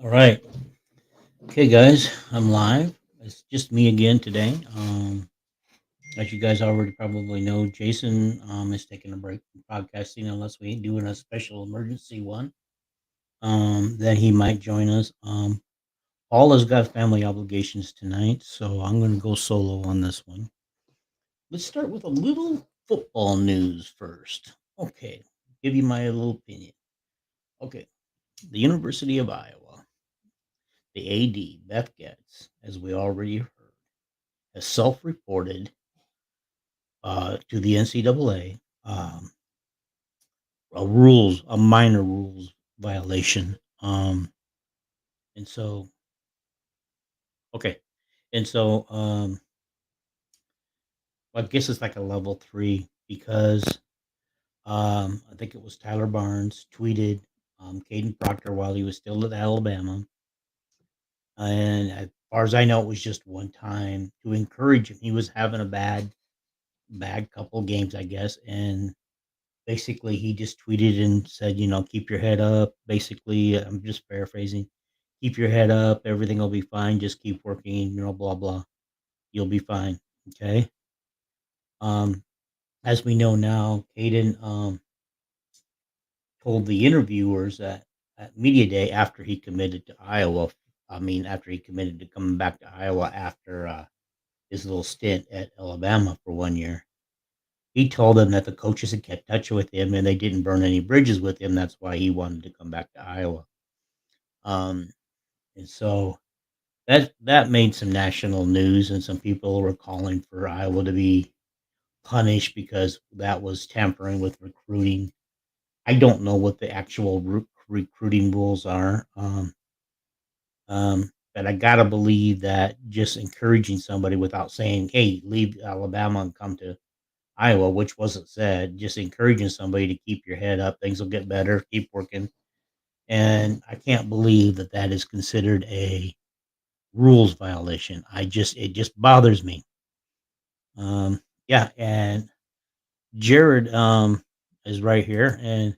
All right. Okay, guys, I'm live. It's just me again today. As you guys already probably know, Jason is taking a break from podcasting unless we doing a special emergency one. That he might join us. Paul has got family obligations tonight, so I'm going to go solo on this one. Let's start with a little football news first. Okay, give you my little opinion. Okay, the University of Iowa, the AD, Beth Getz, as we already heard, has self-reported to the NCAA a minor rules violation. And so, okay, and so I guess it's like a level three because I think it was Tyler Barnes tweeted Caden Proctor while he was still at Alabama, and as far as I know, it was just one time to encourage him. He was having a bad couple games, I guess, and basically he just tweeted and said, keep your head up. Basically, I'm just paraphrasing. Keep your head up. Everything will be fine. Just keep working. Blah blah. You'll be fine. Okay. Um, as we know now, Caden told the interviewers that at media day after he committed to Iowa. I mean, after he committed to coming back to Iowa after his little stint at Alabama for 1 year. He told them that the coaches had kept touch with him and they didn't burn any bridges with him. That's why he wanted to come back to Iowa. Um, and so that made some national news, and some people were calling for Iowa to be punished because that was tampering with recruiting. I don't know what the actual recruiting rules are, but I gotta believe that just encouraging somebody without saying, "Hey, leave Alabama and come to Iowa," which wasn't said, just encouraging somebody to keep your head up, things will get better, keep working. And I can't believe that that is considered a rules violation. It just bothers me. Yeah, and Jared is right here, and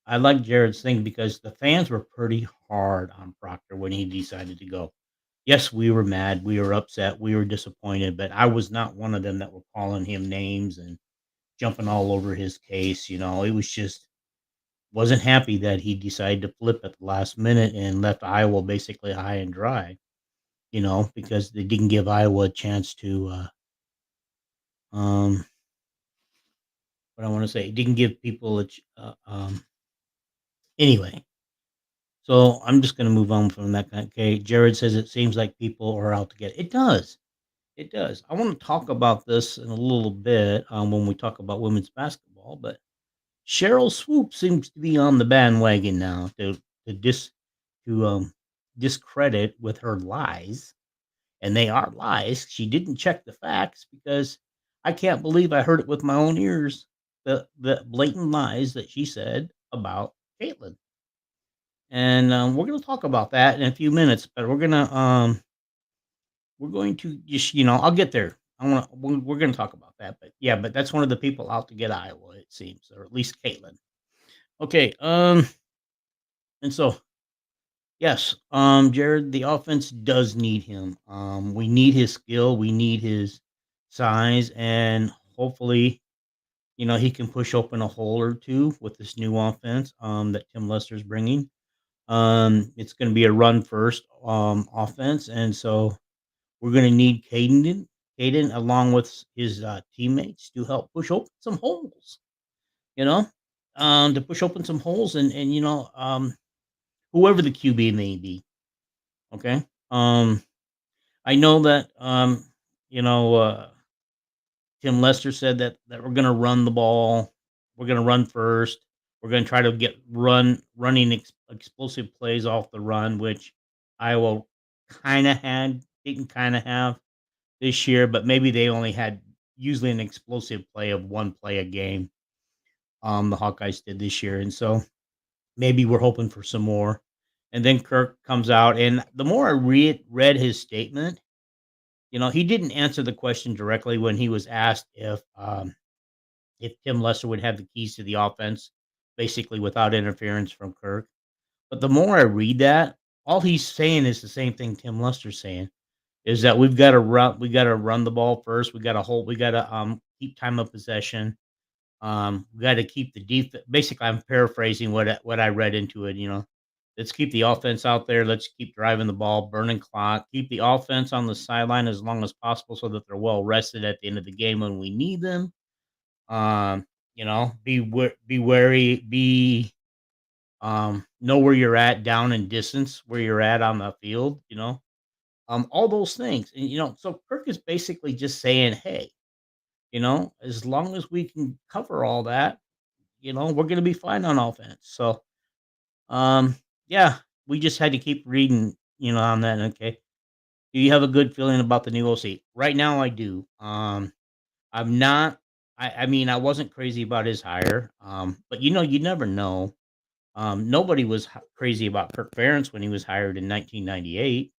I like Jared's thing because the fans were pretty hard on Proctor when he decided to go. Yes, we were mad, we were upset, we were disappointed, but I was not one of them that were calling him names and jumping all over his case. It was just wasn't happy that he decided to flip at the last minute and left Iowa basically high and dry. Because they didn't give Iowa a chance to um what I want to say, didn't give people anyway. So I'm just gonna move on from that. Okay, Jared says it seems like people are out to get it. It does. It does. I want to talk about this in a little bit when we talk about women's basketball, but Cheryl Swoop seems to be on the bandwagon now to dis to discredit with her lies, and they are lies. She didn't check the facts because I can't believe I heard it with my own ears. The blatant lies that she said about Caitlin, and we're gonna talk about that in a few minutes. But we're going to just I'll get there. We're gonna talk about that, but yeah, but that's one of the people out to get Iowa, it seems, or at least Caitlin. Okay, and so yes, Jared, the offense does need him. We need his skill, we need his size, and hopefully, he can push open a hole or two with this new offense that Tim Lester's bringing. It's going to be a run first offense, and so we're going to need Caden along with his teammates to help push open some holes. You know, to push open some holes, and whoever the QB may be. Okay. I know that you know, Tim Lester said that we're gonna run the ball. We're gonna run first. We're gonna try to get running explosive plays off the run, which Iowa didn't kind of have this year, but maybe they only had usually an explosive play of one play a game. The Hawkeyes did this year, and so maybe we're hoping for some more. And then Kirk comes out, and the more I read his statement, he didn't answer the question directly when he was asked if Tim Lester would have the keys to the offense, basically without interference from Kirk. But the more I read that, all he's saying is the same thing Tim Lester's saying, is that we gotta run the ball first, we gotta keep time of possession, we gotta keep the basically, I'm paraphrasing what I read into it, "Let's keep the offense out there, let's keep driving the ball, burning clock, keep the offense on the sideline as long as possible so that they're well rested at the end of the game when we need them." Um, be wary, know where you're at down in distance, where you're at on the field, all those things. And, so Kirk is basically just saying, hey, as long as we can cover all that, we're going to be fine on offense. So, um, yeah, we just had to keep reading, on that. Okay. Do you have a good feeling about the new OC? Right now, I do. I'm not, I mean, I wasn't crazy about his hire. But you never know. Nobody was crazy about Kirk Ferentz when he was hired in 1998.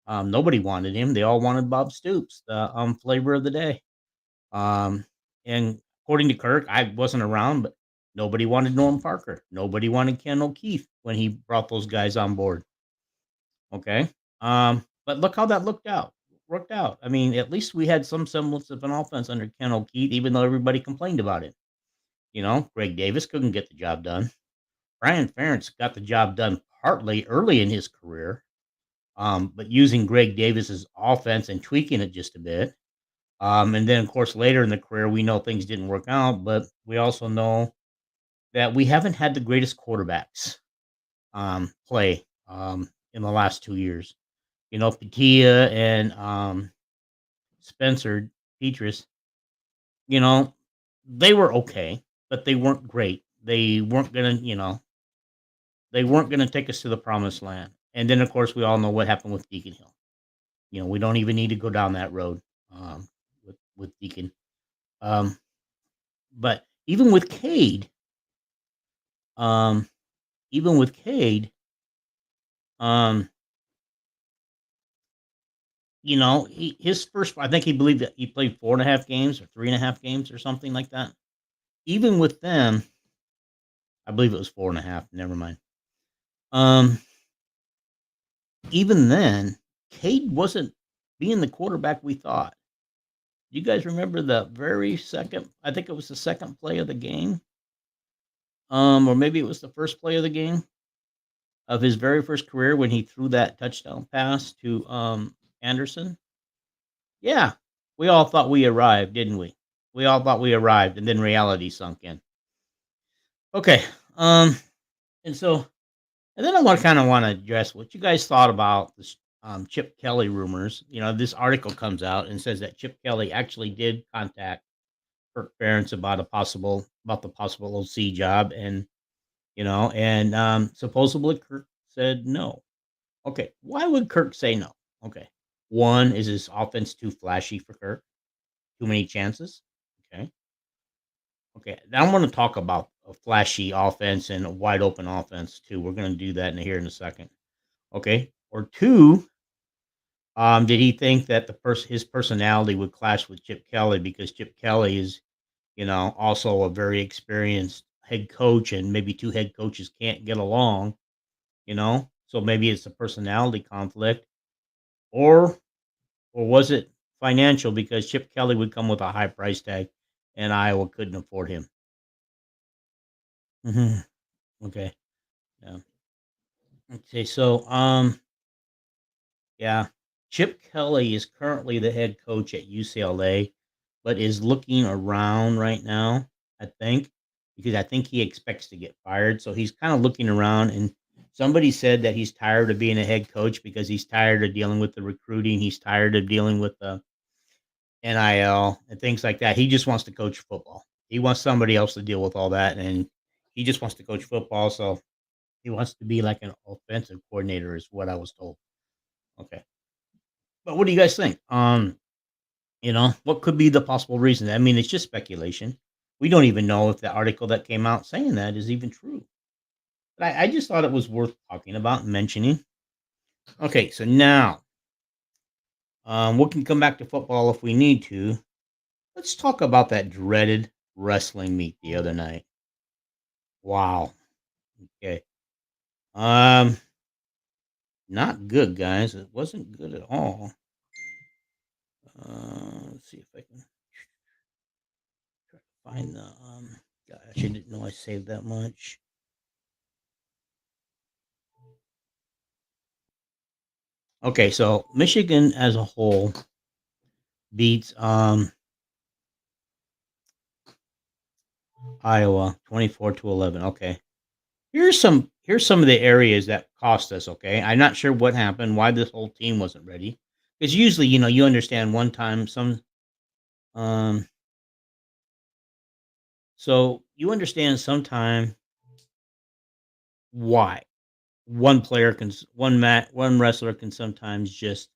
Nobody wanted him. They all wanted Bob Stoops, the flavor of the day. Um, and according to Kirk, I wasn't around, but nobody wanted Norm Parker. Nobody wanted Ken O'Keefe when he brought those guys on board. Okay. But look how that worked out. I mean, at least we had some semblance of an offense under Ken O'Keefe, even though everybody complained about it. Greg Davis couldn't get the job done. Brian Ferentz got the job done partly early in his career, but using Greg Davis's offense and tweaking it just a bit. And then, of course, later in the career, we know things didn't work out, but we also know that we haven't had the greatest quarterbacks play in the last 2 years. Patia and Spencer Petras, you know, they were okay, but they weren't great. They weren't gonna take us to the promised land. And then, of course, we all know what happened with Deacon Hill. We don't even need to go down that road with Deacon. Um, but um, even with Cade, um, his first, I think he believed that he played 4.5 games or 3.5 games or something like that. Even with them, I believe it was 4.5. Never mind. Um, Even then, Cade wasn't being the quarterback we thought. You guys remember the very second? I think it was the second play of the game, or maybe it was the first play of the game of his very first career when he threw that touchdown pass to Anderson. Yeah, we all thought we arrived, didn't we? We all thought we arrived, and then reality sunk in. Okay, and so, and then I want to address what you guys thought about this Chip Kelly rumors. This article comes out and says that Chip Kelly actually did contact Kirk Ferentz about the possible OC job, and supposedly Kirk said no. Okay, why would Kirk say no? Okay, one is his offense too flashy for Kirk, too many chances. Okay, okay. Now I'm going to talk about a flashy offense and a wide open offense too. We're going to do that in a second. Okay, or two, did he think that his personality would clash with Chip Kelly because Chip Kelly is, also a very experienced head coach, and maybe two head coaches can't get along, so maybe it's a personality conflict, or was it financial because Chip Kelly would come with a high price tag, and Iowa couldn't afford him? Mhm. Okay, yeah. Okay, so yeah, Chip Kelly is currently the head coach at UCLA, but is looking around right now, I think, because I think he expects to get fired. So he's kind of looking around, and somebody said that he's tired of being a head coach because he's tired of dealing with the recruiting. He's tired of dealing with the NIL and things like that. He just wants to coach football. He wants somebody else to deal with all that, and he just wants to coach football. So he wants to be like an offensive coordinator, is what I was told. Okay. But what do you guys think? What could be the possible reason? I mean, it's just speculation. We don't even know if the article that came out saying that is even true. But I just thought it was worth talking about and mentioning. Okay, so now we can come back to football if we need to. Let's talk about that dreaded wrestling meet the other night. Wow. Okay. Um, Not good, guys. It wasn't good at all. Let's see if I can find the. Gosh, I didn't know I saved that much. Okay, so Michigan as a whole beats Iowa 24-11. Okay. Here's some of the areas that cost us, okay? I'm not sure what happened, why this whole team wasn't ready. Because usually, you understand one time um so you understand sometime why one wrestler can sometimes just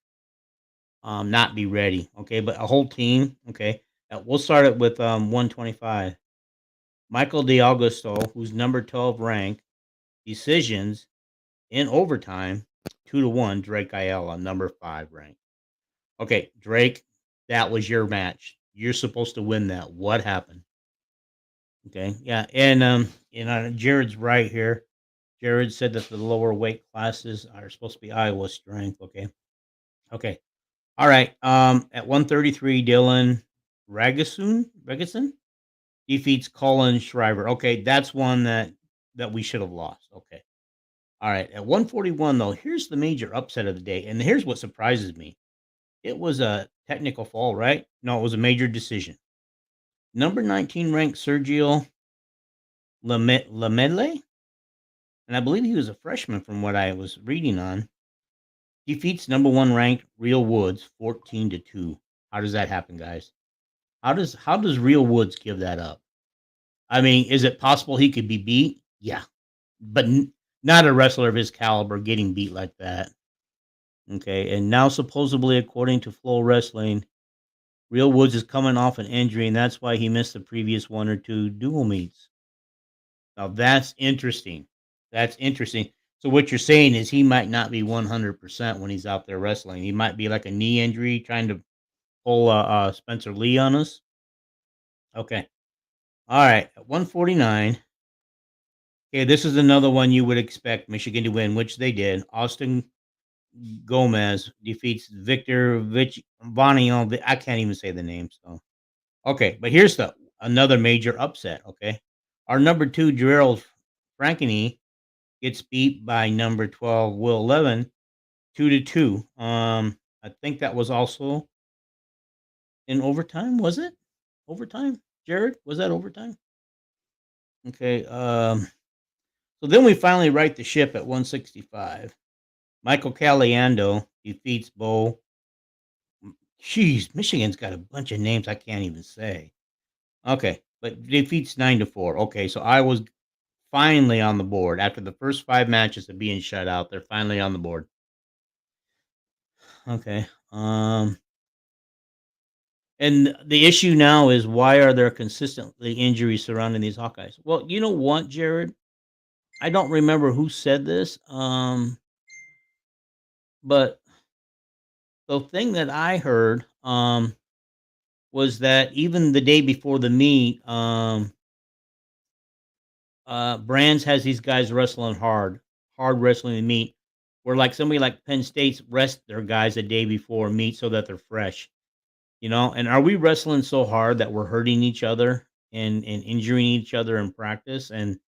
not be ready, okay? But a whole team, okay. We'll start it with 125. Michael DeAugusto, who's number 12 ranked, decisions in overtime, 2-1, Drake Ayala, number 5 ranked. Okay, Drake, that was your match. You're supposed to win that. What happened? Okay, yeah, and Jared's right here. Jared said that the lower weight classes are supposed to be Iowa strength. Okay, okay, all right. At 133, Dylan Raguson defeats Colin Shriver. Okay, that's one that we should have lost. Okay, all right. At 141, though, here's the major upset of the day, and here's what surprises me. It was a technical fall, right? No, it was a major decision. Number 19 ranked Sergio Lamedle, and I believe he was a freshman from what I was reading on, defeats number 1 ranked Real Woods 14-2. How does that happen, guys? How does Real Woods give that up? I mean, is it possible he could be beat? Yeah, but not a wrestler of his caliber getting beat like that. Okay, and now supposedly according to Flow Wrestling, Real Woods is coming off an injury, and that's why he missed the previous 1 or 2 dual meets. Now that's interesting. That's interesting. So what you're saying is he might not be 100% when he's out there wrestling. He might be like a knee injury trying to pull Spencer Lee on us. Okay. All right. At 149. Okay, this is another one you would expect Michigan to win, which they did. Austin Gomez defeats Victor Vanio. I can't even say the name. So okay, but here's the another major upset. Okay, our number 2 Gerald Frankeny gets beat by number 12 Will Levin 2-2. I think that was also in overtime. Was it overtime? Jared, was that overtime? Okay. So then we finally right the ship at 165. Michael Caliendo defeats Bo. Jeez, Michigan's got a bunch of names I can't even say. Okay, but defeats 9-4. Okay, so I was finally on the board after the first 5 matches of being shut out. They're finally on the board. Okay. And the issue now is why are there consistently injuries surrounding these Hawkeyes? Well, you know what, Jared? I don't remember who said this. But the thing that I heard was that even the day before the meet, Brands has these guys wrestling hard wrestling the meet. Where like somebody like Penn State's rest their guys a day before meet so that they're fresh. And are we wrestling so hard that we're hurting each other and injuring each other in practice? And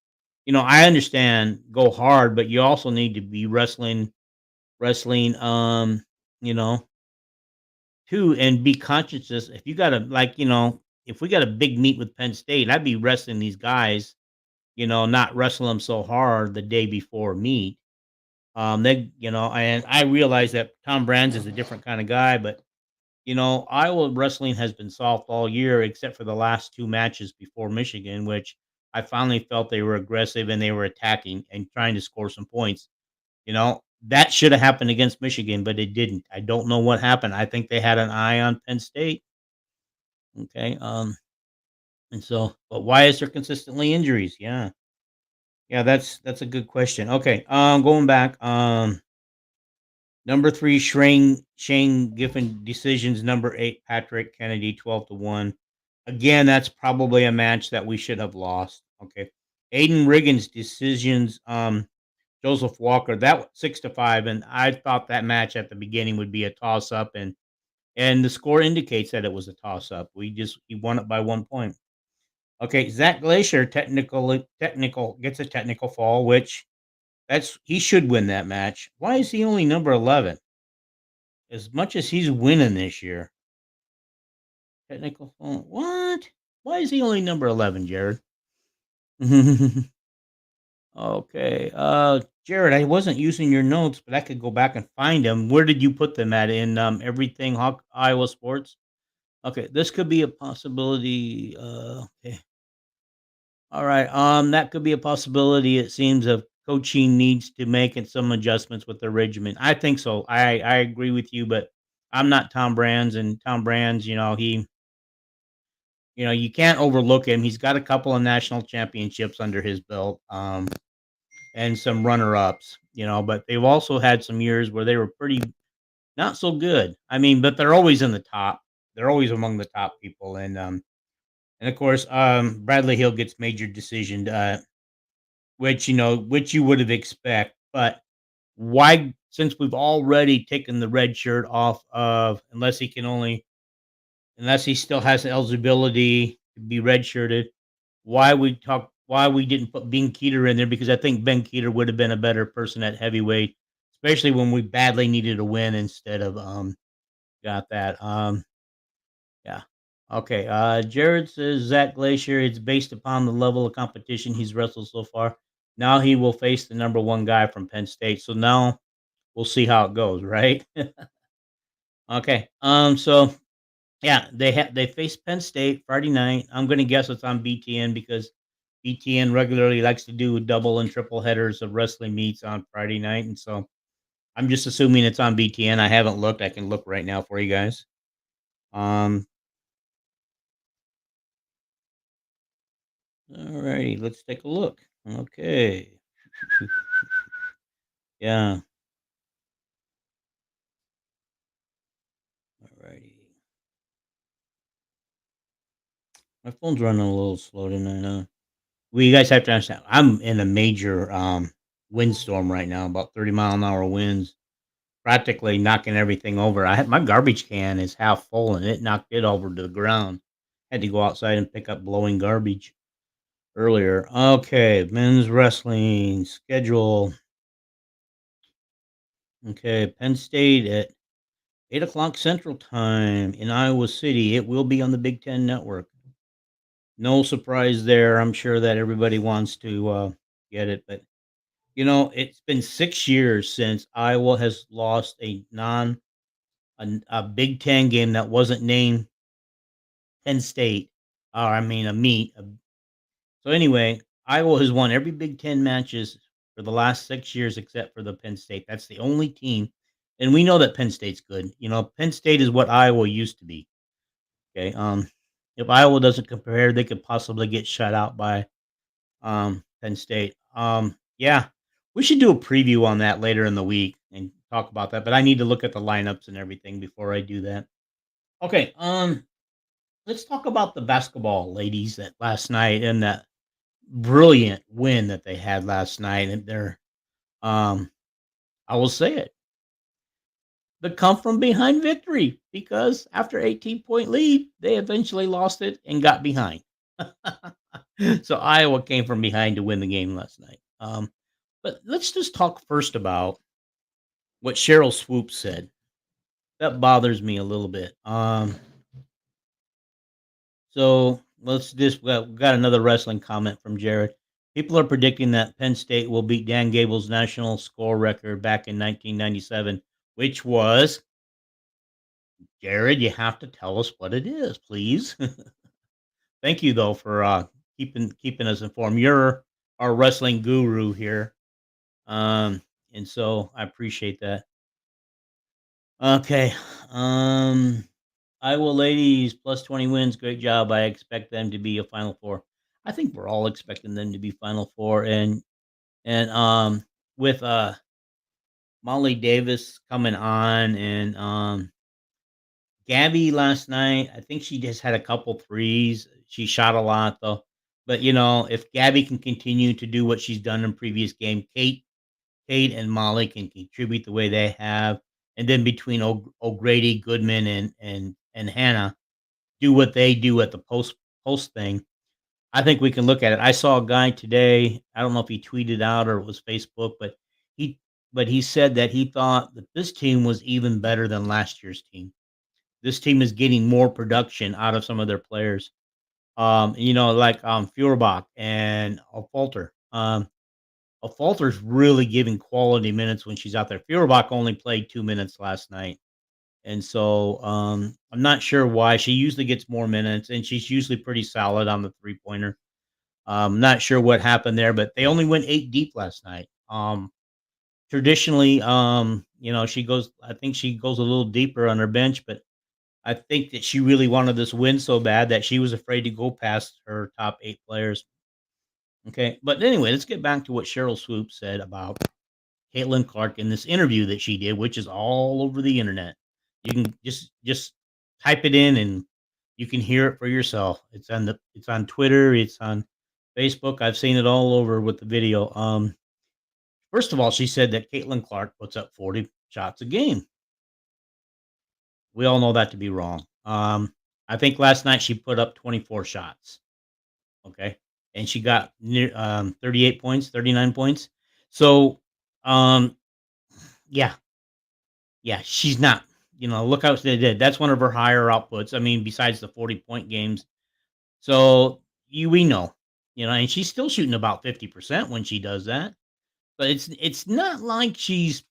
I understand go hard, but you also need to be wrestling, you know, too, and be conscious. If you got to if we got a big meet with Penn State, I'd be wrestling these guys, not wrestle them so hard the day before meet. And I realize that Tom Brands is a different kind of guy, but Iowa wrestling has been soft all year except for the last 2 matches before Michigan, which I finally felt they were aggressive and they were attacking and trying to score some points. That should have happened against Michigan, but it didn't. I don't know what happened. I think they had an eye on Penn State. Okay. And so, but why is there consistently injuries? Yeah. Yeah, that's a good question. Okay. Going back. Number 3, Shane Giffen decisions. Number 8, Patrick Kennedy, 12-1. Again, that's probably a match that we should have lost. Okay. Aiden Riggins decisions. Joseph Walker. That was 6-5, and I thought that match at the beginning would be a toss up, and the score indicates that it was a toss up. He won it by 1 point. Okay, Zach Glacier technical gets a technical fall, which that's he should win that match. Why is he only number 11? As much as he's winning this year. Technical fall. What? Why is he only number 11, Jared? Okay. Jared, I wasn't using your notes, but I could go back and find them. Where did you put them at in everything Iowa sports? Okay, this could be a possibility. Okay. All right. That could be a possibility. It seems of coaching needs to make and some adjustments with the regimen. I think so. I agree with you, but I'm not Tom Brands, and Tom Brands, you can't overlook him. He's got a couple of national championships under his belt, and some runner-ups, but they've also had some years where they were pretty not so good. I mean, but they're always in the top. They're always among the top people, and of course, Bradley Hill gets major decision, which you would have expect. But why, since we've already taken the red shirt off of, unless he still has eligibility to be redshirted, why we didn't put Ben Keeter in there, because I think Ben Keeter would have been a better person at heavyweight, especially when we badly needed a win instead of got that. Yeah. Okay. Jared says Zach Glacier, it's based upon the level of competition he's wrestled so far. Now he will face the number one guy from Penn State. So now we'll see how it goes, right? Okay. So yeah, they face Penn State Friday night. I'm gonna guess it's on BTN because BTN regularly likes to do double and triple headers of wrestling meets on Friday night, and so I'm just assuming it's on BTN. I haven't looked. I can look right now for you guys. Um, Alrighty, let's take a look. Okay. Yeah. Alrighty. My phone's running a little slow tonight. Well, you guys have to understand. I'm in a major windstorm right now, about 30-mile-an-hour winds, practically knocking everything over. My garbage can is half full, and it knocked it over to the ground. Had to go outside and pick up blowing garbage earlier. Okay, men's wrestling schedule. Okay, Penn State at 8 o'clock Central Time in Iowa City. It will be on the Big Ten Network. No surprise there. I'm sure that everybody wants to get it, but it's been 6 years since Iowa has lost a Big Ten game that wasn't named Penn State, or I mean a meet. So anyway, Iowa has won every Big Ten matches for the last 6 years except for the Penn State. That's the only team, and we know that Penn State's good. Penn State is what Iowa used to be. Okay, if Iowa doesn't compare, they could possibly get shut out by Penn State. Yeah, we should do a preview on that later in the week and talk about that. But I need to look at the lineups and everything before I do that. Okay, let's talk about the basketball ladies that last night and that brilliant win that they had last night. And um, I will say it, the come from behind victory, because after 18-point lead, they eventually lost it and got behind. So Iowa came from behind to win the game last night. But let's just talk first about what Cheryl Swoop said. That bothers me a little bit. So let's just we got another wrestling comment from Jared. People are predicting that Penn State will beat Dan Gable's national score record back in 1997, which was, Jared, you have to tell us what it is, please. Thank you though for keeping us informed. You're our wrestling guru here. And so I appreciate that. Okay. Iowa ladies plus 20 wins. Great job. I expect them to be a Final Four. I think we're all expecting them to be Final Four, and with Molly Davis coming on, and Gabby last night, I think she just had a couple threes. She shot a lot though. But if Gabby can continue to do what she's done in previous game, Kate and Molly can contribute the way they have, and then between O'Grady, Goodman, and Hannah do what they do at the post thing, I think we can look at it. I saw a guy today, I don't know if he tweeted out or it was Facebook, he he said that he thought that this team was even better than last year's team. This team is getting more production out of some of their players. Like Feuerbach and Falter. Falter's really giving quality minutes when she's out there. Feuerbach only played 2 minutes last night. And so, I'm not sure why. She usually gets more minutes, and she's usually pretty solid on the three-pointer. Not sure what happened there, but they only went 8 deep last night. Traditionally, I think she goes a little deeper on her bench, but I think that she really wanted this win so bad that she was afraid to go past her top 8 players. Okay, but anyway, let's get back to what Cheryl Swoop said about Caitlin Clark in this interview that she did, which is all over the internet. You can just type it in and you can hear it for yourself. It's on Twitter, it's on Facebook. I've seen it all over with the video. First of all, she said that Caitlin Clark puts up 40 shots a game. We all know that to be wrong. I think last night she put up 24 shots. Okay. And she got near 38 points, 39 points. So, um, yeah, yeah, she's not, look how they did. That's one of her higher outputs. I mean, besides the 40-point games. So we know, and she's still shooting about 50% when she does that. But it's not like she's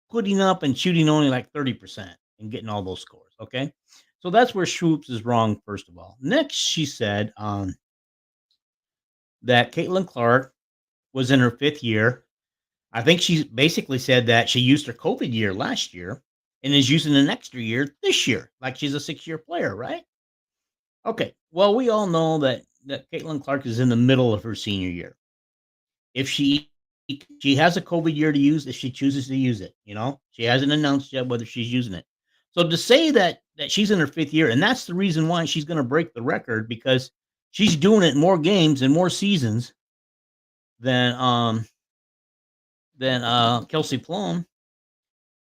putting up and shooting only like 30% and getting all those scores. Okay. So that's where Swoops is wrong, first of all. Next, she said that Caitlin Clark was in her 5th year. I think she basically said that she used her COVID year last year and is using an extra year this year, like she's a 6-year player, right? Okay. Well, we all know that Caitlin Clark is in the middle of her senior year. If she has a COVID year to use, if she chooses to use it, she hasn't announced yet whether she's using it. So to say that she's in her 5th year, and that's the reason why she's going to break the record because she's doing it in more games and more seasons than Kelsey Plum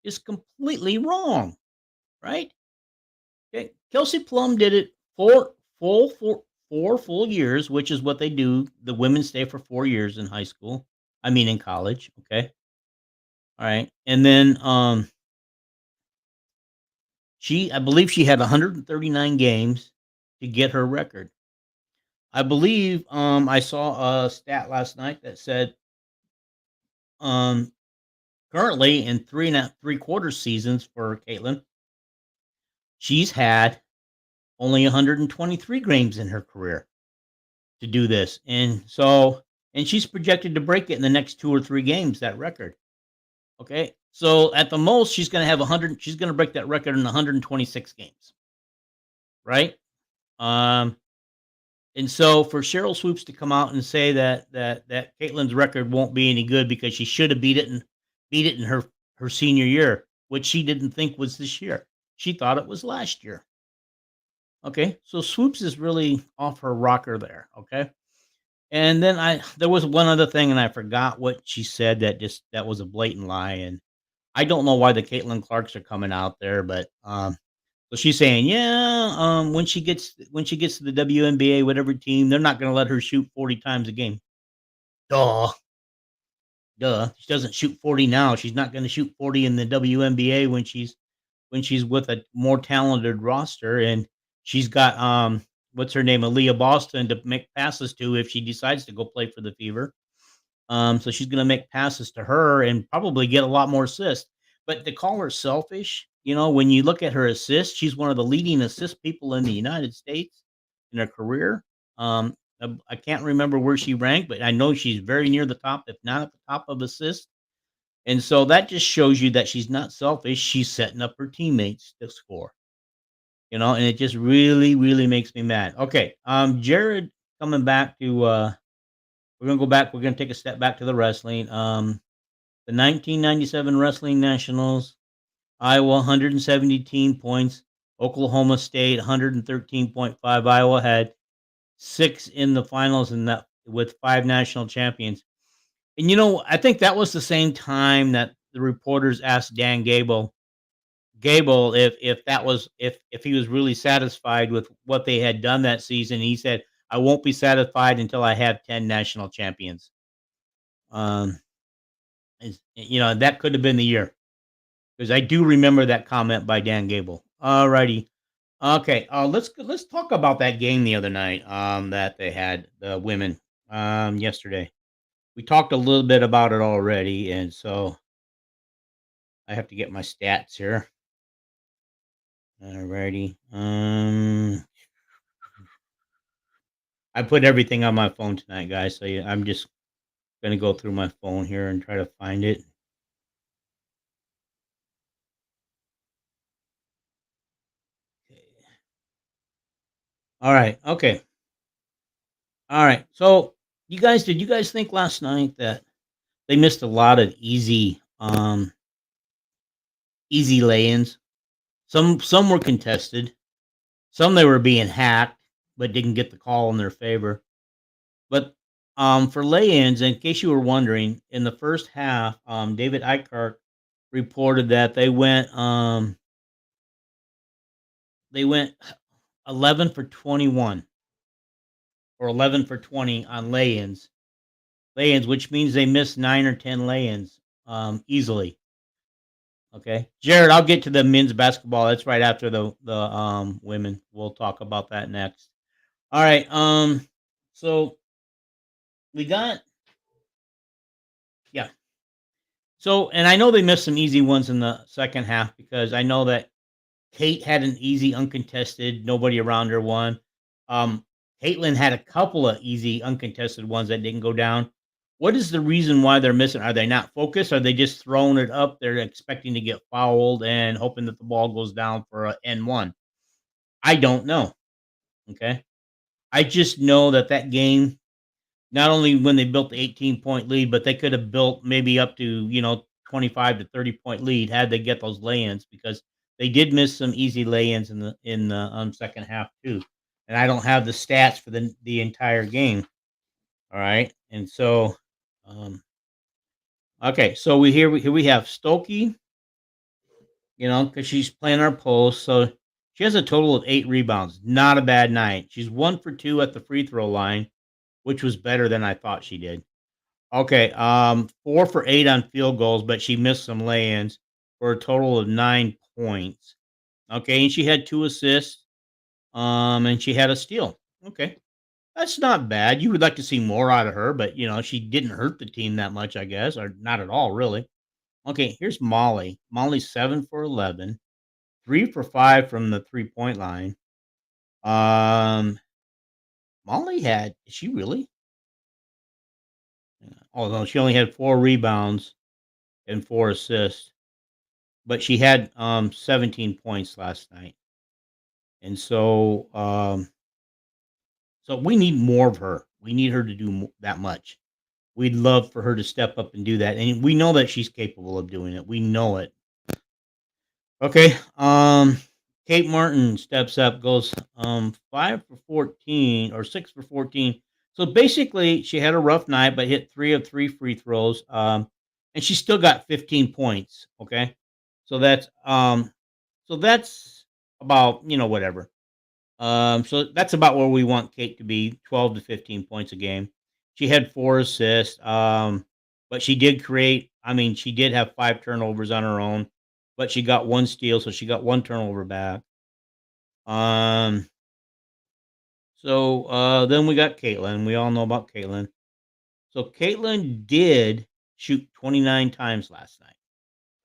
is completely wrong, right? Okay. Kelsey Plum did it four full years, which is what they do. The women stay for 4 years in high school. I mean, in college. Okay. All right. And then I believe she had 139 games to get her record. I believe I saw a stat last night that said um currently in 3 and 3/4 seasons for Caitlin, she's had only 123 games in her career to do this. And she's projected to break it in the next 2 or 3 games, that record. Okay. So at the most, she's going to have 100. She's going to break that record in 126 games. Right. Um, and so for Cheryl Swoops to come out and say that Caitlin's record won't be any good because she should have beat it in her senior year, which she didn't think was this year. She thought it was last year. Okay, so Swoops is really off her rocker there. Okay, and then there was one other thing, and I forgot what she said that was a blatant lie, and I don't know why the Caitlin Clarks are coming out there, but so she's saying, yeah, when she gets to the WNBA, whatever team, they're not going to let her shoot 40 times a game. Duh, duh. She doesn't shoot 40 now. She's not going to shoot 40 in the WNBA when she's with a more talented roster, and she's got what's her name, Aaliyah Boston, to make passes to if she decides to go play for the Fever. So she's going to make passes to her and probably get a lot more assists. But to call her selfish, when you look at her assists, she's one of the leading assist people in the United States in her career. I can't remember where she ranked, but I know she's very near the top, if not at the top of assists. And so that just shows you that she's not selfish. She's setting up her teammates to score, and it just really, really makes me mad. Okay. Jared, coming back to, we're going to go back. We're going to take a step back to the wrestling. The 1997 Wrestling Nationals, Iowa, 117 points. Oklahoma State, 113.5. Iowa had 6 in the finals and that with 5 national champions. And, I think that was the same time that the reporters asked Dan Gable if that was if he was really satisfied with what they had done that season. He said, "I won't be satisfied until I have 10 national champions." Um, that could have been the year, because I do remember that comment by Dan Gable. Alrighty. Okay, let's talk about that game the other night, that they had, the women, yesterday. We talked a little bit about it already, and so I have to get my stats here. Alrighty. I put everything on my phone tonight, guys, so, yeah, I'm just gonna go through my phone here and try to find it. Alright, okay. Alright, so, did you guys think last night that they missed a lot of easy lay-ins? Some were contested, some they were being hacked, but didn't get the call in their favor. But, for lay-ins, in case you were wondering, in the first half, David Eichart reported that they went 11 for 21 or 11 for 20 on lay-ins, which means they missed 9 or 10 lay-ins, easily. Okay, Jared, I'll get to the men's basketball. That's right after the women. We'll talk about that next. All right. So we got yeah. So, and I know they missed some easy ones in the second half, because I know that Kate had an easy uncontested, nobody around her one. Caitlin had a couple of easy uncontested ones that didn't go down. What is the reason why they're missing? Are they not focused? Are they just throwing it up? They're expecting to get fouled and hoping that the ball goes down for a N1. I don't know. Okay. I just know that game, not only when they built the 18-point lead, but they could have built maybe up to, 25 to 30-point lead had they get those lay-ins, because they did miss some easy lay-ins in the second half too. And I don't have the stats for the entire game. All right. And so, okay, so here we have Stokey, because she's playing our post. So she has a total of 8 rebounds. Not a bad night. She's 1 for 2 at the free throw line, which was better than I thought she did. Okay, 4 for 8 on field goals, but she missed some lay-ins for a total of 9 points. Okay, and she had 2 assists, and she had a steal. Okay, that's not bad. You would like to see more out of her, but, she didn't hurt the team that much, I guess, or not at all, really. Okay, here's Molly. Molly's 7 for 11, 3 for 5 from the three-point line. Um, Molly is she really? Oh, no, she only had 4 rebounds and 4 assists. But she had, 17 points last night, and so we need more of her. We need her to do that much. We'd love for her to step up and do that, and we know that she's capable of doing it. We know it. Okay, Kate Martin steps up, goes, 5 for 14 or 6 for 14. So basically, she had a rough night, but hit 3 of 3 free throws, and she still got 15 points. Okay, so that's about, whatever. So that's about where we want Kate to be, 12 to 15 points a game. She had 4 assists, but she did she did have 5 turnovers on her own, but she got 1 steal, so she got 1 turnover back. Um, then we got Caitlin. We all know about Caitlin. So Caitlin did shoot 29 times last night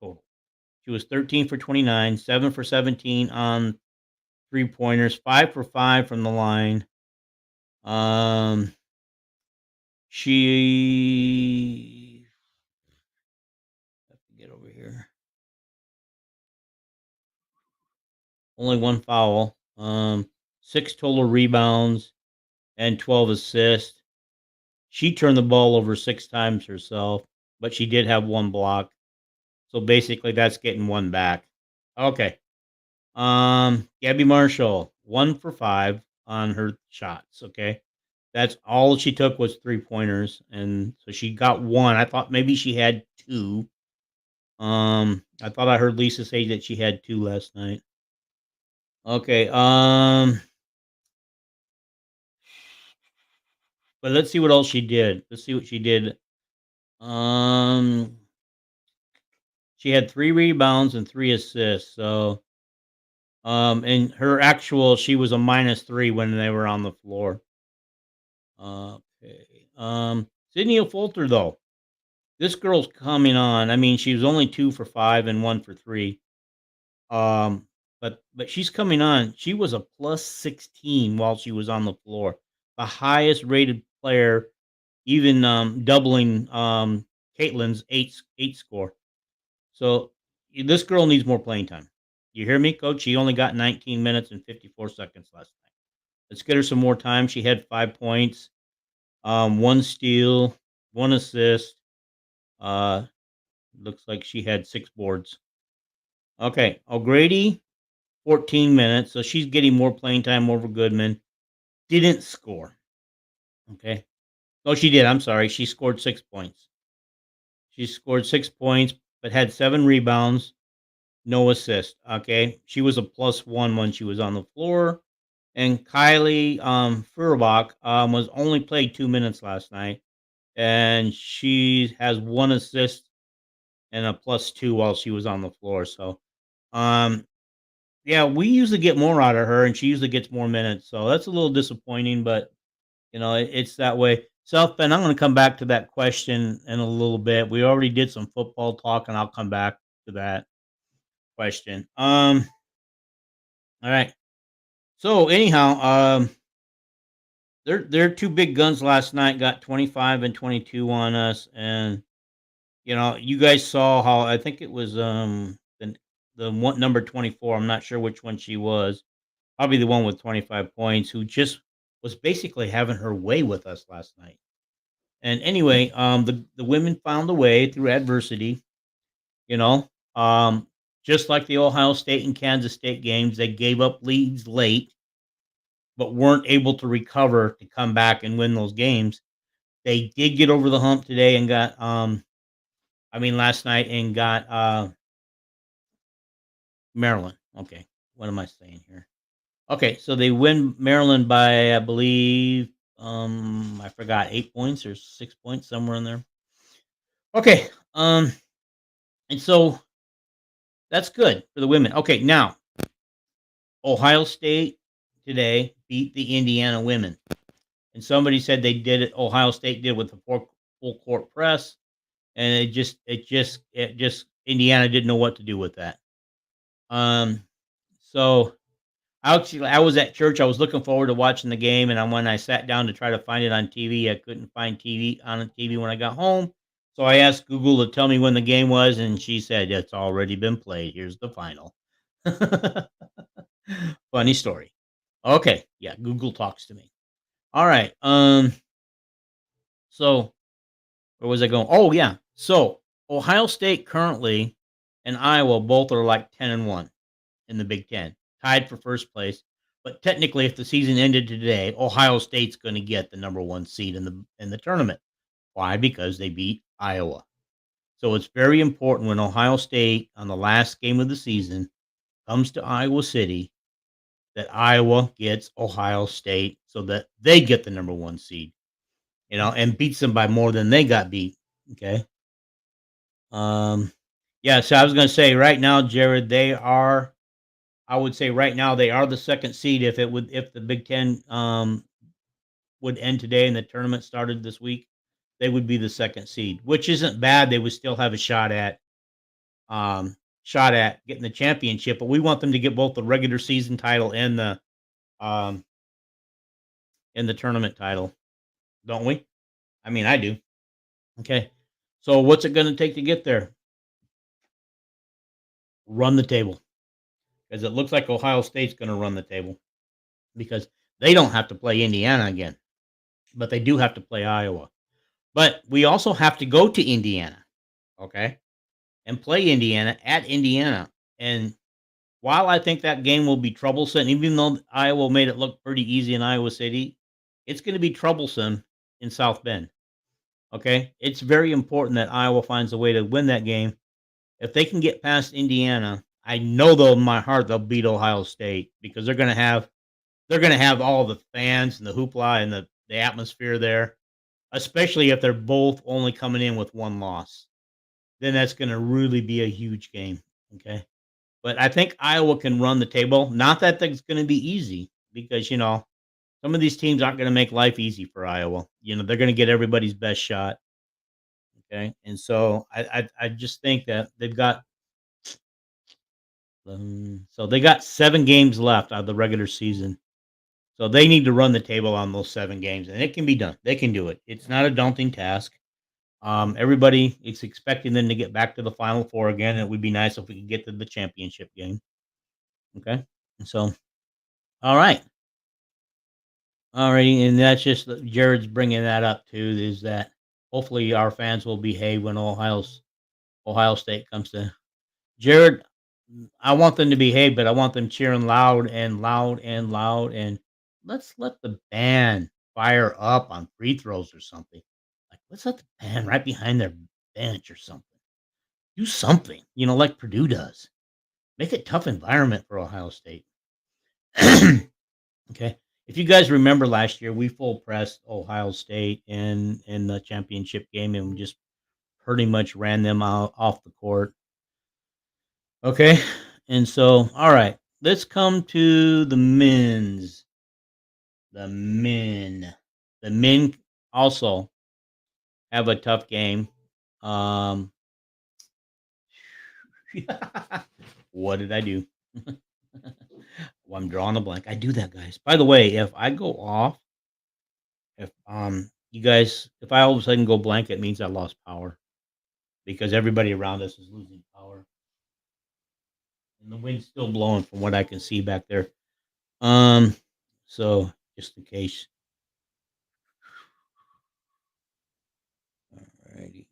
total. She was 13 for 29, 7 for 17 on three-pointers, 5 for 5 from the line. Um, she have to get over here. Only 1 foul. 6 total rebounds and 12 assists. She turned the ball over 6 times herself, but she did have 1 block. So basically that's getting 1 back. Okay. Gabby Marshall, 1 for 5 on her shots, okay? That's all she took was 3 pointers, and so she got 1. I thought maybe she had 2. I thought I heard Lisa say that she had 2 last night. Okay, but let's see what else she did. Let's see what she did. Um, she had 3 rebounds and 3 assists, so, and her actual she was a -3 when they were on the floor. Okay, Sydney Folter, though. This girl's coming on. I mean, she was only 2 for 5 and 1 for 3. But she's coming on. She was a plus 16 while she was on the floor. The highest rated player, even, doubling, Caitlin's 8 score. So, this girl needs more playing time. You hear me, coach? She only got 19 minutes and 54 seconds last night. Let's get her some more time. She had 5 points, 1 steal, 1 assist. Uh, looks like she had 6 boards. Okay, O'Grady, 14 minutes, so she's getting more playing time over Goodman. Didn't score. Okay. Oh, she did. I'm sorry. She scored 6 points. She scored 6 points, but had 7 rebounds, no assist. Okay. She was a +1 when she was on the floor. And Kylie Furbach was only played 2 minutes last night, and she has 1 assist and a +2 while she was on the floor. So, um, yeah, we usually get more out of her, and she usually gets more minutes. So that's a little disappointing, but it's that way. South Bend, I'm going to come back to that question in a little bit. We already did some football talk, and I'll come back to that question. All right. So anyhow, their 2 big guns last night got 25 and 22 on us, and you guys saw how I think it was the one number 24. I'm not sure which one she was. Probably the one with 25 points, who just was basically having her way with us last night. And anyway, the women found a way through adversity, you know. Um, just like the Ohio State and Kansas State games, they gave up leads late, but weren't able to recover to come back and win those games. They did get over the hump today and got last night and got Maryland. Okay. What am I saying here? Okay, so they win Maryland by I believe I forgot 8 points or 6 points somewhere in there. Okay. And so that's good for the women. Okay, now Ohio State today beat the Indiana women. And somebody said they did it Ohio State did with the full court press, and it just Indiana didn't know what to do with that. So I was at church. I was looking forward to watching the game, and when I sat down to try to find it on TV, I couldn't find TV on the TV when I got home. So I asked Google to tell me when the game was, and she said it's already been played. Here's the final. Funny story. Okay, yeah, Google talks to me. All right. So where was I going? Oh yeah. So Ohio State currently and Iowa both are like 10-1 in the Big Ten, tied for first place. But technically, if the season ended today, Ohio State's going to get the number 1 seed in the tournament. Why? Because they beat Iowa. So it's very important when Ohio State on the last game of the season comes to Iowa City that Iowa gets Ohio State so that they get the number 1 seed, and beats them by more than they got beat. Okay. Um, yeah. So I was going to say right now, Jared, I would say right now they are the 2nd seed. If the Big Ten would end today and the tournament started this week, they would be the 2nd seed, which isn't bad. They would still have a shot at getting the championship. But we want them to get both the regular season title um and the tournament title, don't we? I mean, I do. Okay. So what's it going to take to get there? Run the table, because it looks like Ohio State's going to run the table because they don't have to play Indiana again, but they do have to play Iowa. But we also have to go to Indiana, okay, and play Indiana at Indiana. And while I think that game will be troublesome, even though Iowa made it look pretty easy in Iowa City, it's gonna be troublesome in South Bend, okay? It's very important that Iowa finds a way to win that game. If they can get past Indiana, I know they'll in my heart they'll beat Ohio State because they're gonna have all the fans and the hoopla and the atmosphere there, especially if they're both only coming in with 1 loss. Then that's gonna really be a huge game, okay? But I think Iowa can run the table. Not that that's gonna be easy because, some of these teams aren't gonna make life easy for Iowa. They're gonna get everybody's best shot, okay? And so I just think that they got 7 games left out of the regular season. So they need to run the table on those 7 games, and it can be done. They can do it. It's not a daunting task. Everybody is expecting them to get back to the Final Four again. It would be nice if we could get to the championship game. Okay. And so, all right. All right. And that's just Jared's bringing that up too, is that hopefully our fans will behave when Ohio State comes to Jared. I want them to behave, but I want them cheering loud and loud and loud. And let's let the band fire up on free throws or something. Like, let's let the band right behind their bench or something. Do something, like Purdue does. Make a tough environment for Ohio State. Okay. If you guys remember last year, we full pressed Ohio State in the championship game and we just pretty much ran them out off the court. Okay. And so, all right, let's come to the men's. The men. The men also have a tough game. Um, what did I do? Well, I'm drawing a blank. I do that, guys. By the way, if I go off, if I all of a sudden go blank, it means I lost power because everybody around us is losing power, and the wind's still blowing from what I can see back there. Um, so just in case. Alrighty.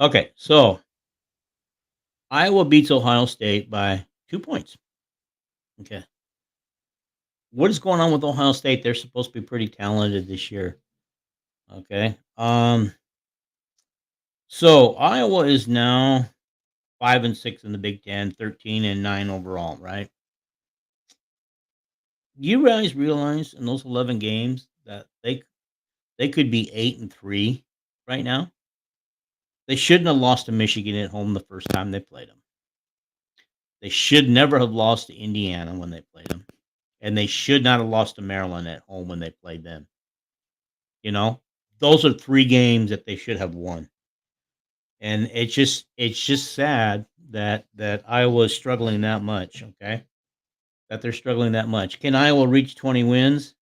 Okay, so Iowa beats Ohio State by 2 points. Okay. What is going on with Ohio State? They're supposed to be pretty talented this year. Okay. So Iowa is now 5-6 in the Big Ten, 13-9 overall, right? You guys realize in those 11 games that they could be 8-3 right now? They shouldn't have lost to Michigan at home the first time they played them. They should never have lost to Indiana when they played them, and they should not have lost to Maryland at home when they played them. You know, those are 3 games that they should have won, and it's just sad that Iowa is struggling that much, okay? That they're struggling that much. Can Iowa reach 20 wins?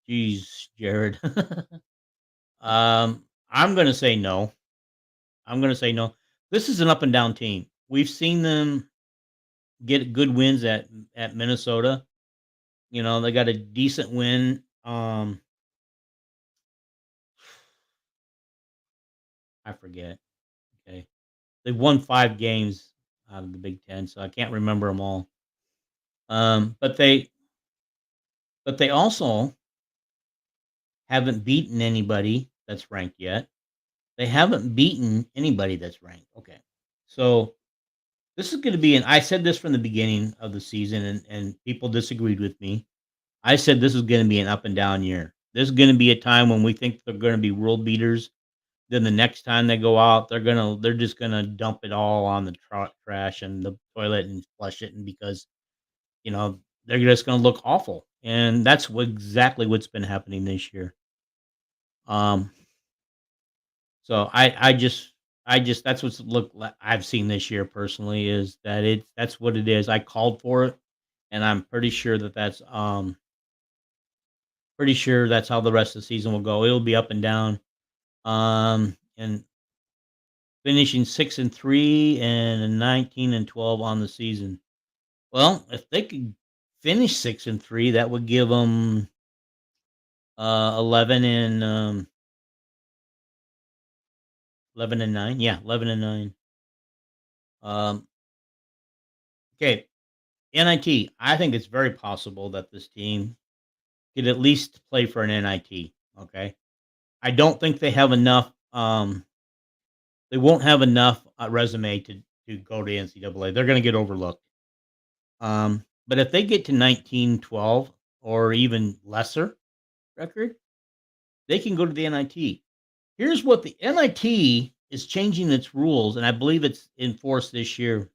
Jeez, Jared. I'm gonna say no. I'm gonna say no. This is an up and down team. We've seen them get good wins at Minnesota. They got a decent win. I forget. Okay, they've won 5 games out of the Big Ten, so I can't remember them all. But they also haven't beaten anybody that's ranked yet. They haven't beaten anybody that's ranked. Okay, so this is going to be, and I said this from the beginning of the season, and people disagreed with me. I said this is going to be an up and down year. This is going to be a time when we think they're going to be world beaters. Then the next time they go out, they're just gonna dump it all on the trash and the toilet and flush it, and because they're just gonna look awful, and that's exactly what's been happening this year. Um, so I just that's what's I've seen this year personally is that that's what it is. I called for it, and I'm pretty sure that's how the rest of the season will go. It'll be up and down. And finishing 6-3 and 19-12 on the season. Well, if they could finish 6-3, that would give them 11 and 9. Yeah, 11 and 9. Um, Okay, NIT. I think it's very possible that this team could at least play for an NIT. Okay, I don't think they have enough. They won't have enough resume to go to NCAA. They're going to get overlooked. But if they get to 19-12 or even lesser record, they can go to the NIT. Here's what the NIT is changing its rules, and I believe it's enforced this year,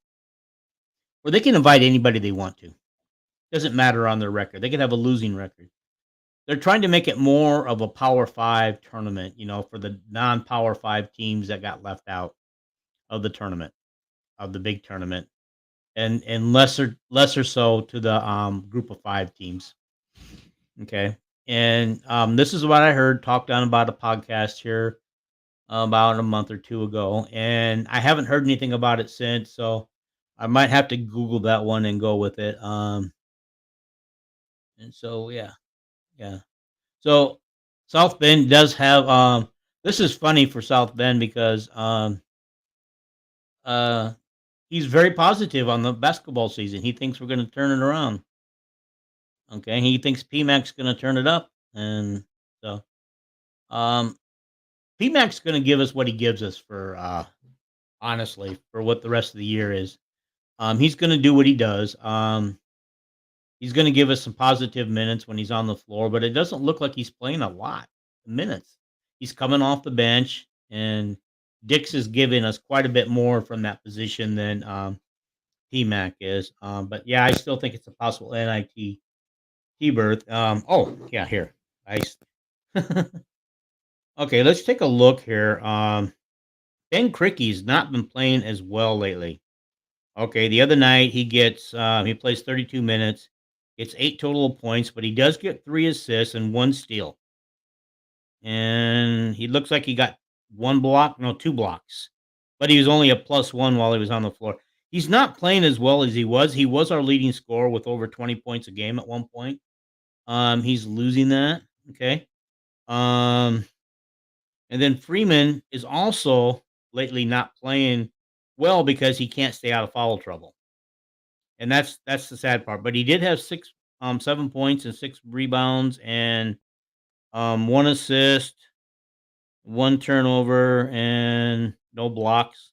where they can invite anybody they want to. Doesn't matter on their record. They could have a losing record. They're trying to make it more of a Power Five tournament, for the non-Power Five teams that got left out of the tournament, of the big tournament, and lesser so to the group of five teams. Okay, and this is what I heard talked on about a podcast here about a month or two ago, and I haven't heard anything about it since. So I might have to Google that one and go with it. And so yeah, yeah. So South Bend does have this is funny for South Bend because uh he's very positive on the basketball season. He thinks we're going to turn it around. Okay, he thinks PMAC's going to turn it up, and so um PMAC's going to give us what he gives us for honestly for what the rest of the year is. He's going to do what he does. He's going to give us some positive minutes when he's on the floor, but it doesn't look like he's playing a lot of minutes. He's coming off the bench, and Dix is giving us quite a bit more from that position than T-Mac is. But yeah, I still think it's a possible NIT berth. Oh yeah, here. I okay. Let's take a look here. Ben Cricky's not been playing as well lately. Okay, the other night he plays 32 minutes, gets 8 total points, but he does get 3 assists and 1 steal. And he looks like he got 1 block, no, 2 blocks. But he was only a +1 while he was on the floor. He's not playing as well as he was. He was our leading scorer with over 20 points a game at one point. He's losing that. Okay. Um, and then Freeman is also lately not playing well because he can't stay out of foul trouble. And that's the sad part, but he did have 7 points and 6 rebounds and, 1 assist, 1 turnover, and no blocks,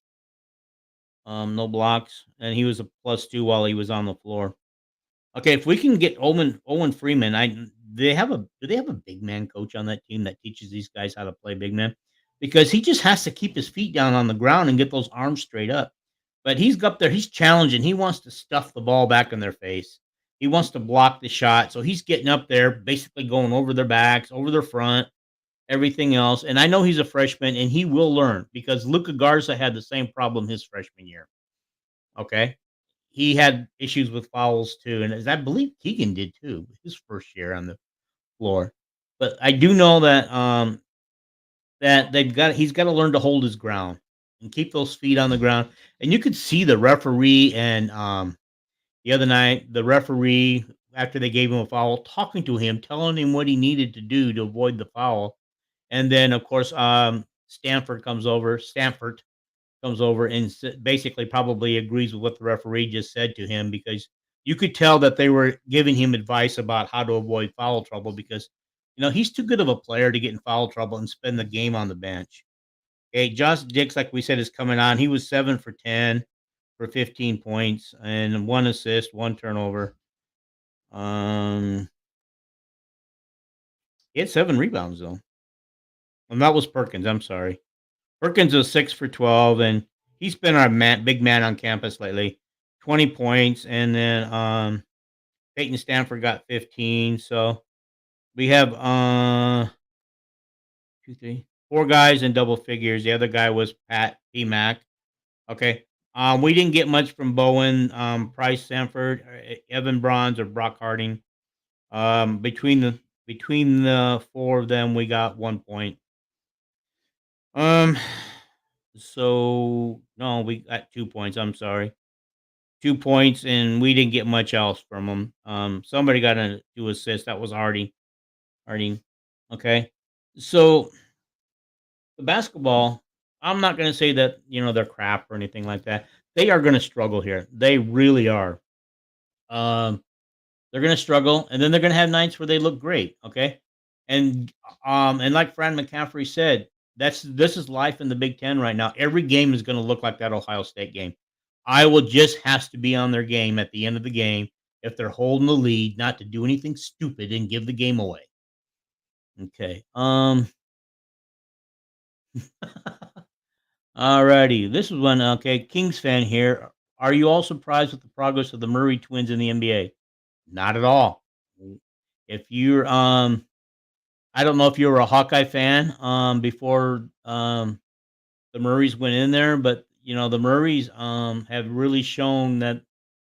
and he was a +2 while he was on the floor. Okay, if we can get Owen Freeman, I do they have a big man coach on that team that teaches these guys how to play big man? Because he just has to keep his feet down on the ground and get those arms straight up. But he's up there, he's challenging, he wants to stuff the ball back in their face. He wants to block the shot, so he's getting up there, basically going over their backs, over their front, everything else. And I know he's a freshman and he will learn because Luka Garza had the same problem his freshman year. Okay. He had issues with fouls too, and as I believe Keegan did too, his first year on the floor. But I do know that that he's got to learn to hold his ground and keep those feet on the ground. And you could see the referee and the other night, the referee after they gave him a foul, talking to him, telling him what he needed to do to avoid the foul. And then of course Stanford comes over and basically probably agrees with what the referee just said to him because you could tell that they were giving him advice about how to avoid foul trouble because he's too good of a player to get in foul trouble and spend the game on the bench. Okay, Josh Dix, like we said, is coming on. He was 7 for 10 for 15 points and 1 assist, 1 turnover. He had 7 rebounds though. And that was Perkins. I'm sorry. Perkins was 6 for 12, and he's been our big man on campus lately. 20 points, and then Peyton Stanford got 15. So we have 2, 3, 4 guys in double figures. The other guy was Pat P. Mac. Okay. We didn't get much from Bowen, Price Sanford, Evan Bronze, or Brock Harding. Between the 4 of them, we got 1 point. Um, so no, we got 2 points. I'm sorry, 2 points, and we didn't get much else from them. Somebody got a 2 assists. That was Hardy. Harding. Okay, so the basketball. I'm not going to say that they're crap or anything like that. they are gonna struggle here. They really are. Um, they're gonna struggle, and then they're gonna have nights where they look great, okay? And, and like Fran McCaffrey said, this is life in the Big Ten right now. Every game is gonna look like that Ohio State game. Iowa just has to be on their game at the end of the game if they're holding the lead, not to do anything stupid and give the game away. Okay. Alrighty. This is one. Okay, Kings fan here. Are you all surprised with the progress of the Murray twins in the NBA? Not at all. If you're I don't know if you were a Hawkeye fan before the Murrays went in there, but the Murrays have really shown that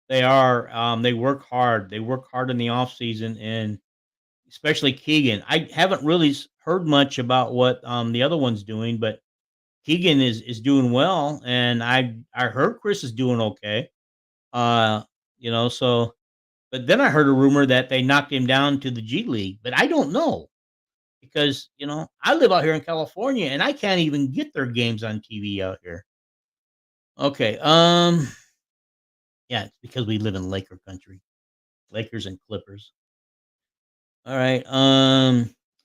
they work hard. They work hard in the off season, and especially Keegan. I haven't really heard much about what the other one's doing, but Keegan is doing well, and I heard Chris is doing okay. Uh, so but then I heard a rumor that they knocked him down to the G League, but I don't know because I live out here in California and I can't even get their games on TV out here. Okay, yeah, it's because we live in Laker country, Lakers and Clippers. All right,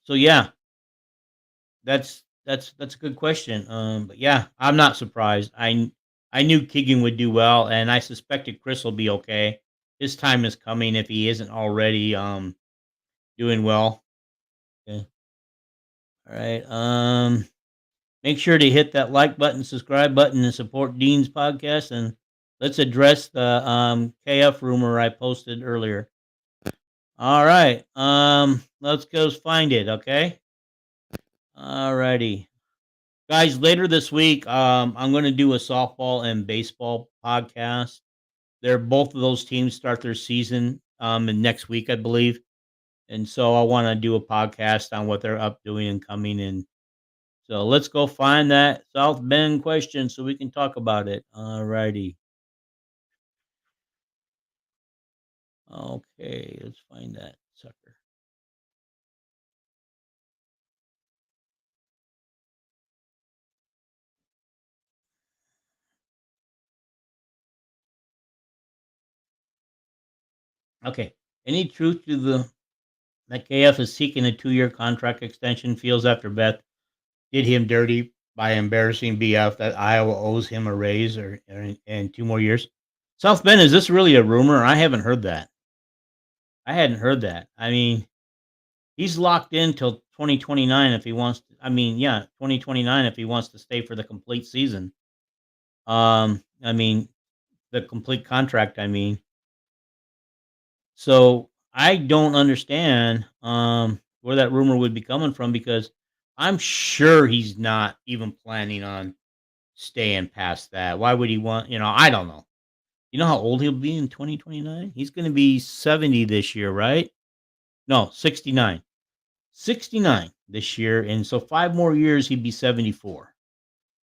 so yeah, that's a good question. But yeah, I'm not surprised. I knew Keegan would do well, and I suspected Chris will be okay. His time is coming if he isn't already doing well. Okay. All right. Make sure to hit that like button, subscribe button, and support Dean's podcast. And let's address the KF rumor I posted earlier. All right. Let's go find it. Okay. All righty. Guys, later this week, I'm going to do a softball and baseball podcast. They're both of those teams start their season in next week, I believe, and so I want to do a podcast on what they're up doing and coming in. So let's go find that South Bend question so we can talk about it. All righty. Okay, let's find that sucker. Okay. Any truth to the that KF is seeking a 2-year contract extension? Feels after Beth did him dirty by embarrassing BF that Iowa owes him a raise or and 2 more years. South Bend, is this really a rumor? I haven't heard that. I hadn't heard that. I mean, he's locked in till 2029 if he wants to, I mean, yeah, 2029 if he wants to stay for the complete season. I mean, the complete contract, I mean. So, I don't understand, where that rumor would be coming from because I'm sure he's not even planning on staying past that. Why would he want I don't know. You know how old he'll be in 2029? He's gonna be 70 this year, right? No, 69. 69 this year, and so 5 more years, he'd be 74.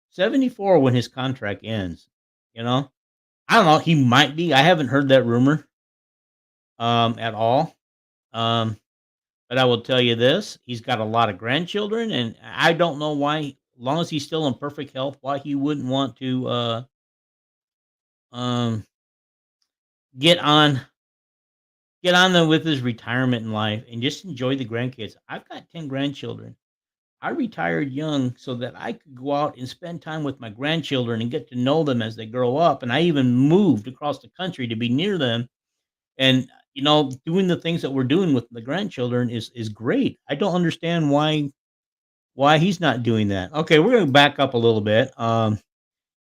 74 when his contract ends, you know? I don't know, he might be. I haven't heard that rumor, at all. Um, but I will tell you this, he's got a lot of grandchildren, and I don't know why, long as he's still in perfect health, why he wouldn't want to, um, get on get on there with his retirement in life and just enjoy the grandkids. I've got 10 grandchildren. I retired young so that I could go out and spend time with my grandchildren and get to know them as they grow up. And I even moved across the country to be near them. And doing the things that we're doing with the grandchildren is great. I don't understand why he's not doing that. Okay, we're going to back up a little bit.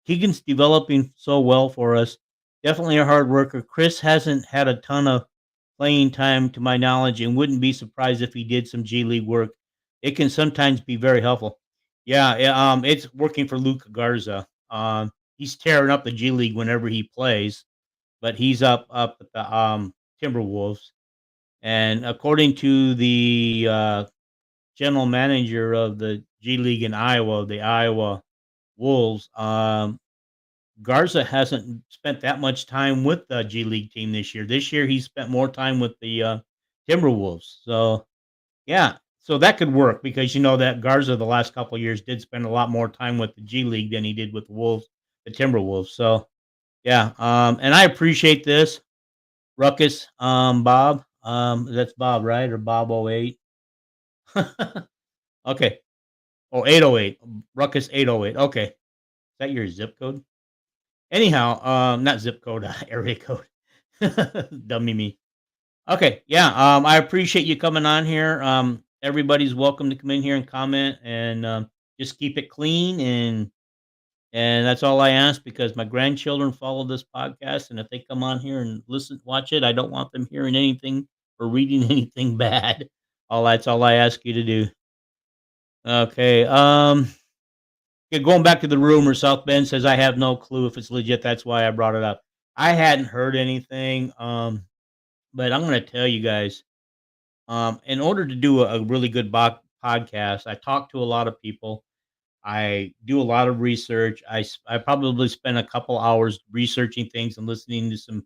Keegan's developing so well for us. Definitely a hard worker. Chris hasn't had a ton of playing time to my knowledge and wouldn't be surprised if he did some G League work. It can sometimes be very helpful. Yeah, yeah, it's working for Luca Garza. He's tearing up the G League whenever he plays, but he's up at the Timberwolves. And according to the general manager of the G League in Iowa, the Iowa Wolves, Garza hasn't spent that much time with the G League team this year. This year, he spent more time with the Timberwolves. So, yeah, so that could work because that Garza the last couple of years did spend a lot more time with the G League than he did with the Wolves, the Timberwolves. So, Yeah, and I appreciate this. Ruckus, Bob, that's Bob, right? Or Bob 08? Okay. Oh, 808. Ruckus 808. Okay. Is that your zip code? Anyhow, not zip code, area code. Dummy me. Okay, yeah, I appreciate you coming on here. Everybody's welcome to come in here and comment, and just keep it clean, and that's all I ask because my grandchildren follow this podcast, and if they come on here and watch it, I don't want them hearing anything or reading anything bad. All that's all I ask you to do. Okay. Yeah, going back to the rumor, South Bend says I have no clue if it's legit. That's why I brought it up. I hadn't heard anything, but I'm going to tell you guys. In order to do a really good podcast, I talk to a lot of people. I do a lot of research. I probably spend a couple hours researching things and listening to some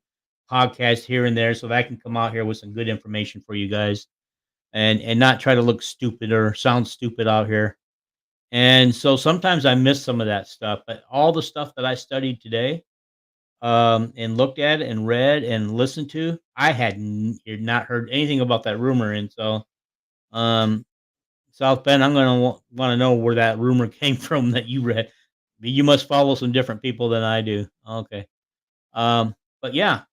podcasts here and there, so that I can come out here with some good information for you guys, and not try to look stupid or sound stupid out here. And so sometimes I miss some of that stuff, but all the stuff that I studied today, and looked at and read and listened to, I had not heard anything about that rumor. And so, um, South Bend, I'm gonna wanna know where that rumor came from that you read. You must follow some different people than I do. Okay. But yeah,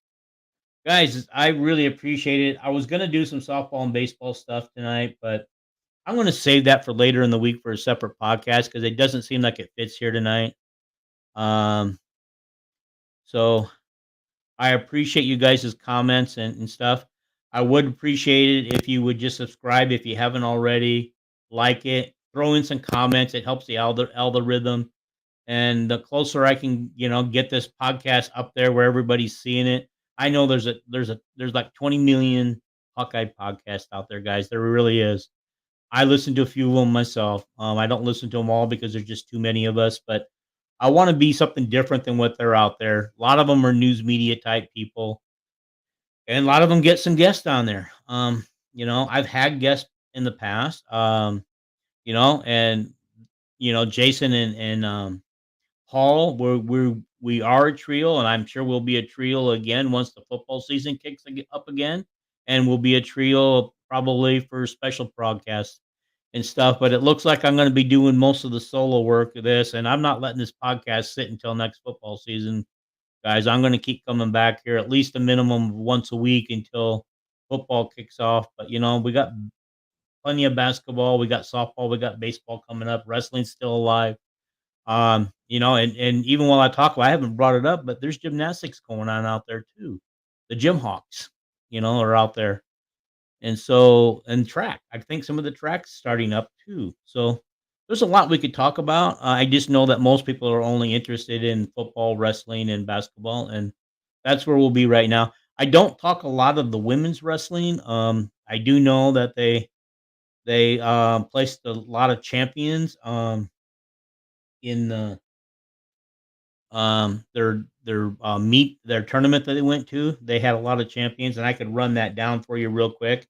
guys, I really appreciate it. I was gonna do some softball and baseball stuff tonight, but I'm gonna save that for later in the week for a separate podcast because it doesn't seem like it fits here tonight. Um, so I appreciate you guys' comments and stuff. I would appreciate it if you would just subscribe if you haven't already, like it, throw in some comments. It helps the algorithm. And the closer I can, get this podcast up there where everybody's seeing it. I know there's like 20 million Hawkeye podcasts out there, guys. There really is. I listen to a few of them myself. I don't listen to them all because there's just too many of us, but I want to be something different than what they're out there. A lot of them are news media type people, and a lot of them get some guests on there. I've had guests in the past, and Jason and Paul, we are a trio, and I'm sure we'll be a trio again once the football season kicks up again, and we'll be a trio probably for special broadcasts and stuff. But it looks like I'm going to be doing most of the solo work of this, and I'm not letting this podcast sit until next football season, guys. I'm going to keep coming back here at least a minimum of once a week until football kicks off. But we got plenty of basketball, we got softball, we got baseball coming up. Wrestling's still alive. And even while I talk, I haven't brought it up, but there's gymnastics going on out there too. The gym hawks, are out there. And so, and track, I think some of the tracks starting up too. So there's a lot we could talk about. I just know that most people are only interested in football, wrestling, and basketball, and that's where we'll be right now. I don't talk a lot of the women's wrestling. I do know that they placed a lot of champions in the their tournament that they went to. They had a lot of champions, and I could run that down for you real quick.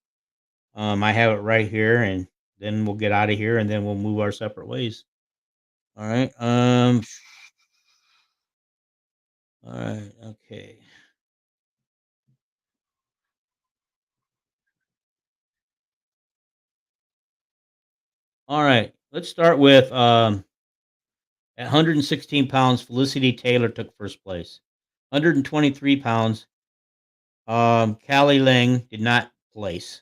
I have it right here, and then we'll get out of here, and then we'll move our separate ways. All right. All right. Okay. All right. Let's start with at 116 pounds, Felicity Taylor took first place. 123 pounds, Callie Lang did not place.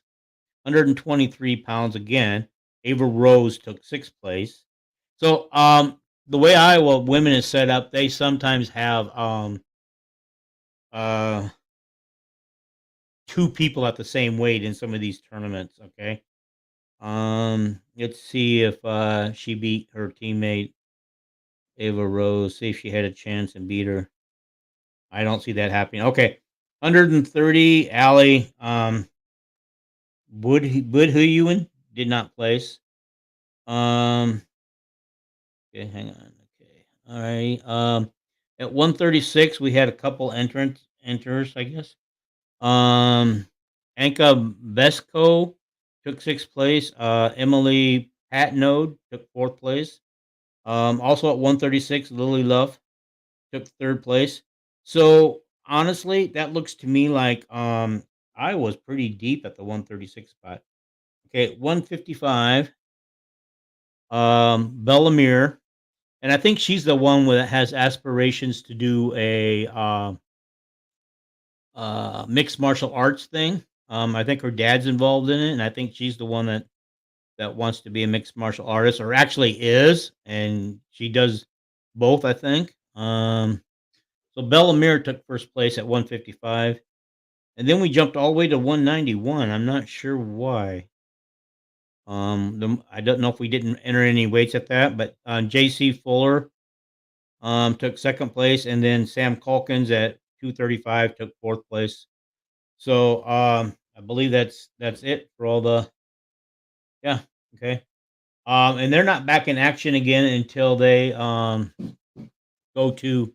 123 pounds again, Ava Rose took sixth place. So, the way Iowa women is set up, they sometimes have uh, two people at the same weight in some of these tournaments. Okay, let's see if she beat her teammate Ava Rose. See if she had a chance and beat her. I don't see that happening. Okay, 130, Allie Woodhuyen did not place. Um, okay, hang on. Okay, all right. At 136, we had a couple enters, I guess. Anka Vesco took sixth place. Emily Patnode took fourth place. Also at 136, Lily Love took third place. So, honestly, that looks to me like, I was pretty deep at the 136 spot. Okay, 155, Bellamere, and I think she's the one that has aspirations to do a, mixed martial arts thing. I think her dad's involved in it, and I think she's the one that wants to be a mixed martial artist, or actually is, and she does both, I think. So Bellamere took first place at 155, and then we jumped all the way to 191. I'm not sure why. I don't know if we didn't enter any weights at that, but J.C. Fuller took second place, and then Sam Calkins at 235 took fourth place. So I believe that's it for all the yeah okay. And they're not back in action again until they go to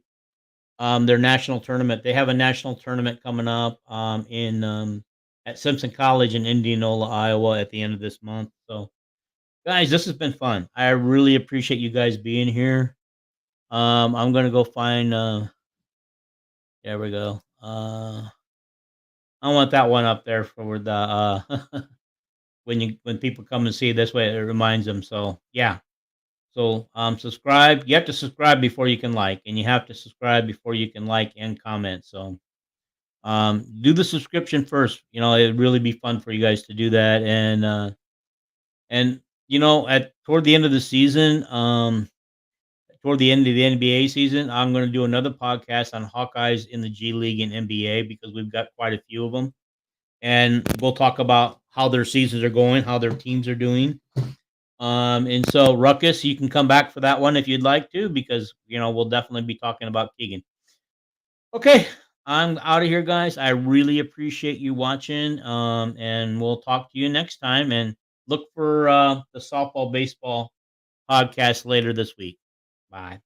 their national tournament. They have a national tournament coming up in at Simpson College in Indianola, Iowa, at the end of this month. So, guys, this has been fun. I really appreciate you guys being here. I'm gonna go find. There we go. I want that one up there for the when people come and see this way, it reminds them. So yeah. So subscribe. You have to subscribe before you can like, and you have to subscribe before you can like and comment. So do the subscription first. It'd really be fun for you guys to do that. And at toward the end of the season, toward the end of the NBA season, I'm going to do another podcast on Hawkeyes in the G League and NBA because we've got quite a few of them, and we'll talk about how their seasons are going, how their teams are doing. And so Ruckus, you can come back for that one if you'd like to, because we'll definitely be talking about Keegan. Okay, I'm out of here, guys. I really appreciate you watching. And we'll talk to you next time. And look for the softball baseball podcast later this week. Bye.